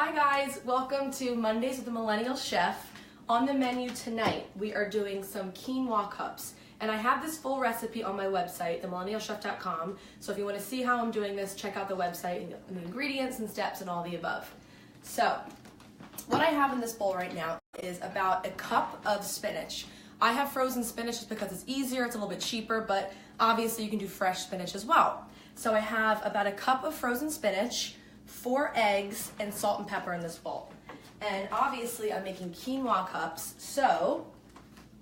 Hi guys, welcome to Mondays with the Millennial Chef. On the menu tonight, we are doing some quinoa cups. And I have this full recipe on my website, themillennialchef.com. So if you want to see how I'm doing this, check out the website and the ingredients and steps and all the above. So, what I have in this bowl right now is about a cup of spinach. I have frozen spinach just because it's easier, it's a little bit cheaper, but obviously you can do fresh spinach as well. So I have about a cup of frozen spinach, 4 eggs, and salt and pepper in this bowl. And obviously I'm making quinoa cups, so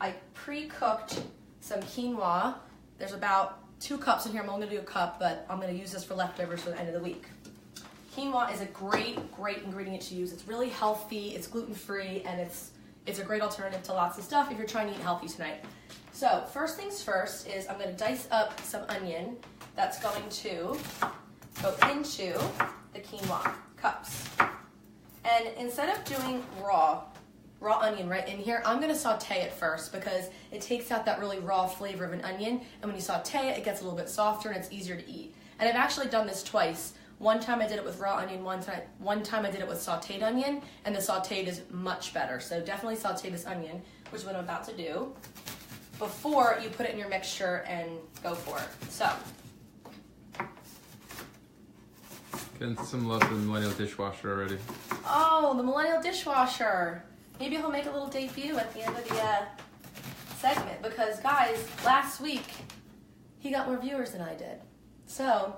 I pre-cooked some quinoa. There's about 2 cups in here. I'm only gonna do a cup, but I'm gonna use this for leftovers for the end of the week. Quinoa is a great ingredient to use. It's really healthy, it's gluten-free, and it's a great alternative to lots of stuff if you're trying to eat healthy tonight. So first things first is I'm gonna dice up some onion that's going to go into the quinoa cups. And instead of doing raw onion right in here, I'm gonna saute it first because it takes out that really raw flavor of an onion, and when you saute it, it gets a little bit softer and it's easier to eat. And I've actually done this twice. One time I did it with raw onion, one time I did it with sauteed onion, and the sauteed is much better. So definitely saute this onion, which is what I'm about to do, before you put it in your mixture and go for it. So. Getting some love for the millennial dishwasher already. Oh, the millennial dishwasher. Maybe he'll make a little debut at the end of the segment because, guys, last week he got more viewers than I did. So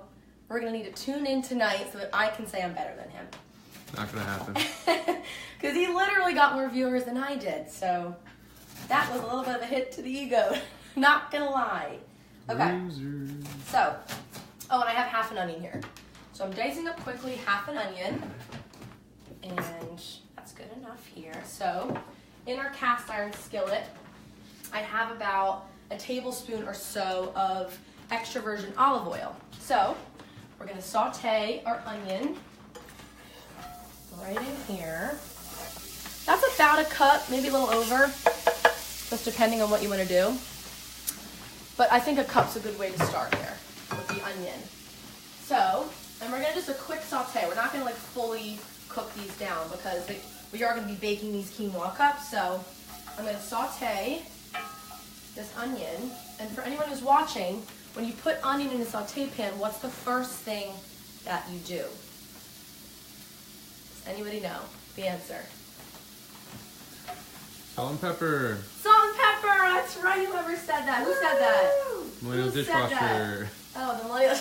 we're going to need to tune in tonight so that I can say I'm better than him. Not going to happen. Because he literally got more viewers than I did. So that was a little bit of a hit to the ego. Not going to lie. Okay. Losers. So, and I have half an onion here. So I'm dicing up quickly half an onion, and that's good enough here. So in our cast iron skillet, I have about a tablespoon or so of extra virgin olive oil. So we're gonna saute our onion right in here. That's about a cup, maybe a little over, just depending on what you wanna do. But I think a cup's a good way to start there with the onion. So, and we're gonna just a quick saute. We're not gonna like fully cook these down because we are gonna be baking these quinoa cups. So I'm gonna saute this onion. And for anyone who's watching, when you put onion in a saute pan, what's the first thing that you do? Does anybody know the answer? Salt and pepper. Salt and pepper, that's right, whoever said that. Who said that? Millennial dishwasher. Oh, the millennial.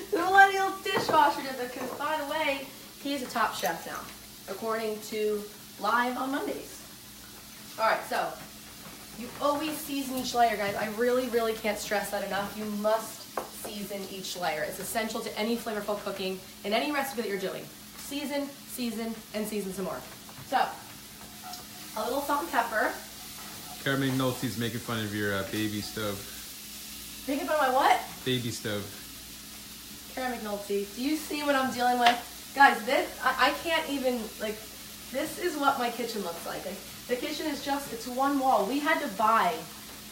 The millennial dishwasher did it, because by the way, he is a top chef now, according to Live on Mondays. Alright, so you always season each layer, guys. I really can't stress that enough. You must season each layer. It's essential to any flavorful cooking in any recipe that you're doing. Season, and season some more. So, a little salt and pepper. Kara McNulty's making fun of your baby stove. Think about my what? Baby stove. Kara McNulty, do you see what I'm dealing with? Guys, this, I can't even, like, this is what my kitchen looks like. The kitchen is just, it's one wall. We had to buy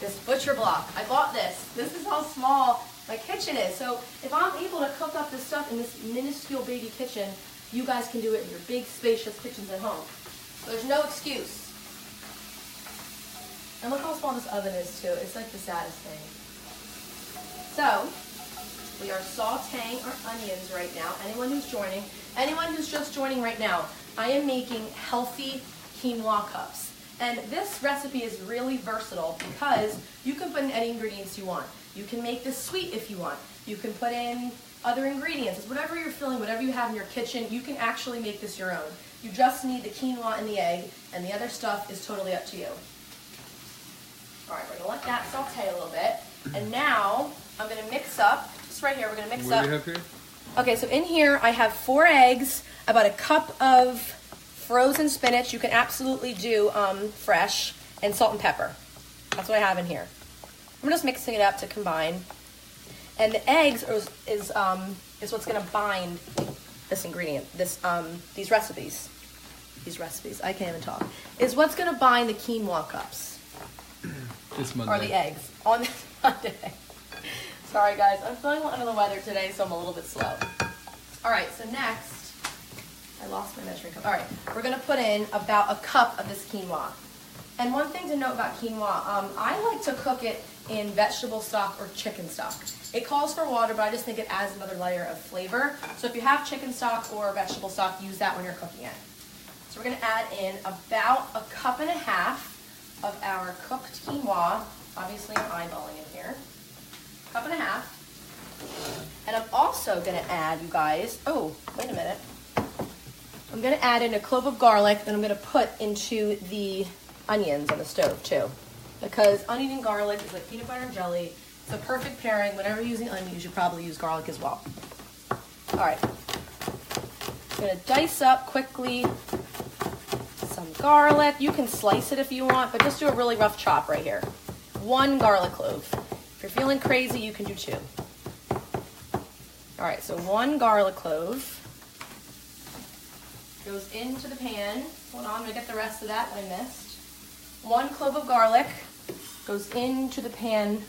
this butcher block. I bought this. This is how small my kitchen is. So if I'm able to cook up this stuff in this minuscule baby kitchen, you guys can do it in your big, spacious kitchens at home. So there's no excuse. And look how small this oven is, too. It's like the saddest thing. So, we are sauteing our onions right now. Anyone who's just joining right now, I am making healthy quinoa cups. And this recipe is really versatile because you can put in any ingredients you want. You can make this sweet if you want. You can put in other ingredients. It's whatever you're feeling, whatever you have in your kitchen, you can actually make this your own. You just need the quinoa and the egg, and the other stuff is totally up to you. All right, we're gonna let that saute a little bit. And now I'm gonna mix up, just right here, we're gonna mix up. What do you have here? Okay, so in here I have 4 eggs, about a cup of frozen spinach. You can absolutely do fresh, and salt and pepper. That's what I have in here. I'm just mixing it up to combine. And the eggs is what's gonna bind this ingredient, these recipes. I can't even talk. Is what's gonna bind the quinoa cups. This Monday. Or the eggs on this Monday. Sorry guys, I'm feeling under the weather today, so I'm a little bit slow. All right, so next I lost my measuring cup. All right, we're gonna put in about a cup of this quinoa. And one thing to note about quinoa, I like to cook it in vegetable stock or chicken stock. It calls for water, but I just think it adds another layer of flavor. So if you have chicken stock or vegetable stock, use that when you're cooking it. So we're gonna add in about a cup and a half of our cooked quinoa. Obviously I'm eyeballing it here. Cup and a half. And I'm also gonna add, you guys, oh, wait a minute. I'm gonna add in a clove of garlic that I'm gonna put into the onions on the stove too. Because onion and garlic is like peanut butter and jelly. It's a perfect pairing. Whenever you're using onions, you should probably use garlic as well. All right. I'm gonna dice up quickly some garlic. You can slice it if you want, but just do a really rough chop right here. 1 garlic clove. If you're feeling crazy, you can do 2. All right, so 1 garlic clove goes into the pan. Hold on, I'm gonna get the rest of that I missed. 1 clove of garlic goes into the pan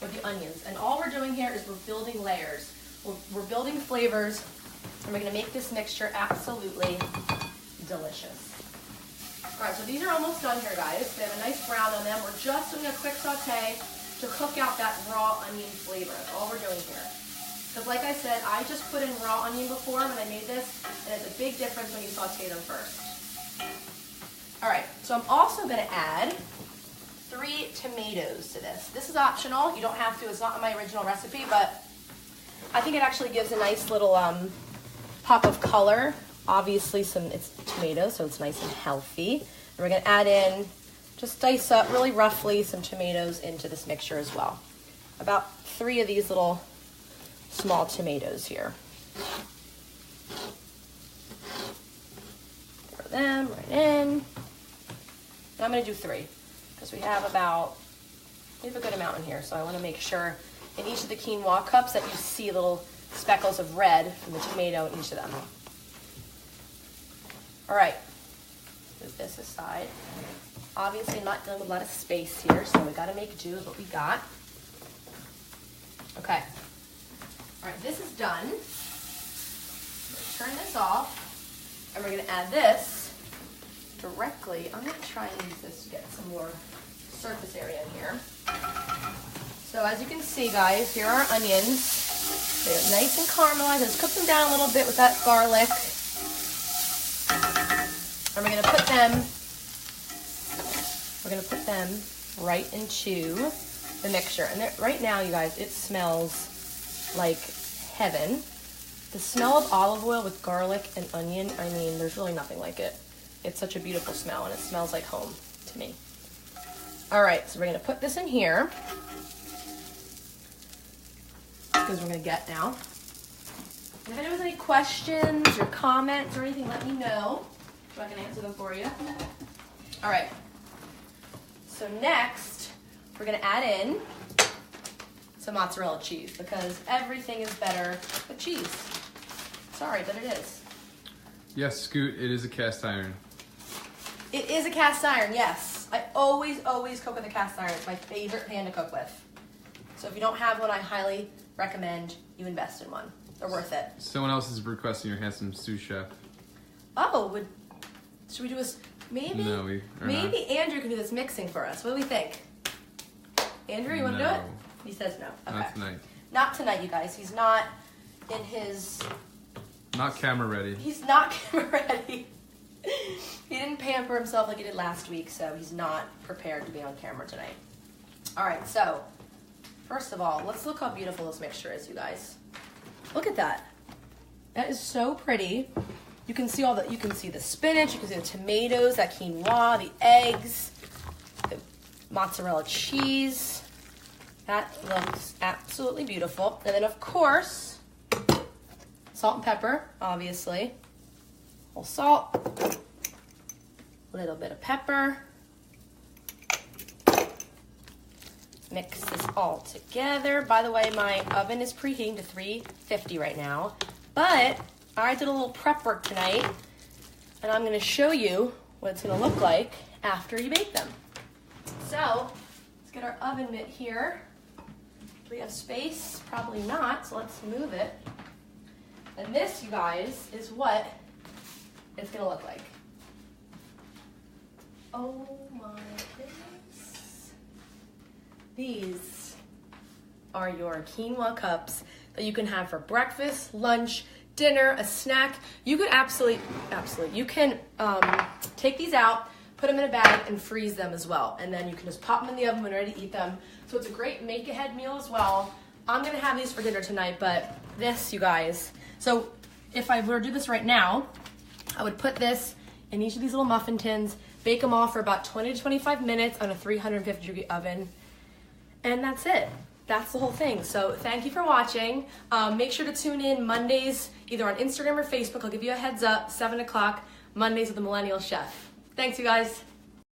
with the onions. And all we're doing here is we're building layers. We're building flavors, and we're gonna make this mixture absolutely delicious. All right, so these are almost done here, guys. They have a nice brown on them. We're just doing a quick saute to cook out that raw onion flavor. That's all we're doing here. Because like I said, I just put in raw onion before when I made this, and it's a big difference when you saute them first. All right, so I'm also gonna add 3 tomatoes to this. This is optional, you don't have to, it's not in my original recipe, but I think it actually gives a nice little pop of color. Obviously it's tomatoes, so it's nice and healthy. And we're gonna add in, just dice up really roughly some tomatoes into this mixture as well. About 3 of these little small tomatoes here. Throw them right in. And I'm gonna do 3 because we have a good amount in here. So I wanna make sure in each of the quinoa cups that you see little speckles of red from the tomato in each of them. All right, move this aside. Obviously I'm not dealing with a lot of space here, so we gotta make do with what we got. Okay, all right, this is done. Turn this off, and we're gonna add this directly. I'm gonna try and use this to get some more surface area in here. So as you can see, guys, here are our onions. They're nice and caramelized. Let's cook them down a little bit with that garlic. And we're gonna put them right into the mixture. And right now, you guys, it smells like heaven. The smell of olive oil with garlic and onion, I mean, there's really nothing like it. It's such a beautiful smell, and it smells like home to me. All right, so we're gonna put this in here. Because we're gonna get now. And if anyone has any questions or comments or anything, let me know. So I can answer them for you. All right. So next, we're gonna add in some mozzarella cheese because everything is better with cheese. Sorry, but it is. Yes, Scoot, it is a cast iron. It is a cast iron, yes. I always cook with a cast iron. It's my favorite pan to cook with. So if you don't have one, I highly recommend you invest in one. They're worth it. Someone else is requesting your handsome sous chef. Oh, should we do this? Maybe? No, maybe Andrew can do this mixing for us. What do we think? Andrew, you want to do it? No. He says no. Okay. Not tonight. Not tonight, you guys. He's not in his... Not camera ready. He's not camera ready. He didn't pamper himself like he did last week, so he's not prepared to be on camera tonight. All right, so first of all, let's look how beautiful this mixture is, you guys. Look at that. That is so pretty. You can see you can see the spinach, you can see the tomatoes, that quinoa, the eggs, the mozzarella cheese. That looks absolutely beautiful. And then of course, salt and pepper, obviously. A little salt, a little bit of pepper. Mix this all together. By the way, my oven is preheating to 350 right now, but I did a little prep work tonight, and I'm gonna show you what it's gonna look like after you bake them. So, let's get our oven mitt here. Do we have space? Probably not, so let's move it. And this, you guys, is what it's gonna look like. Oh my goodness. These are your quinoa cups that you can have for breakfast, lunch, dinner, a snack. You could absolutely, you can take these out, put them in a bag, and freeze them as well. And then you can just pop them in the oven when you're ready to eat them. So it's a great make-ahead meal as well. I'm gonna have these for dinner tonight, but this, you guys. So if I were to do this right now, I would put this in each of these little muffin tins, bake them off for about 20 to 25 minutes on a 350 degree oven, and that's it. That's the whole thing. So thank you for watching. Make sure to tune in Mondays, either on Instagram or Facebook. I'll give you a heads up, 7 o'clock, Mondays with the Millennial Chef. Thanks, you guys.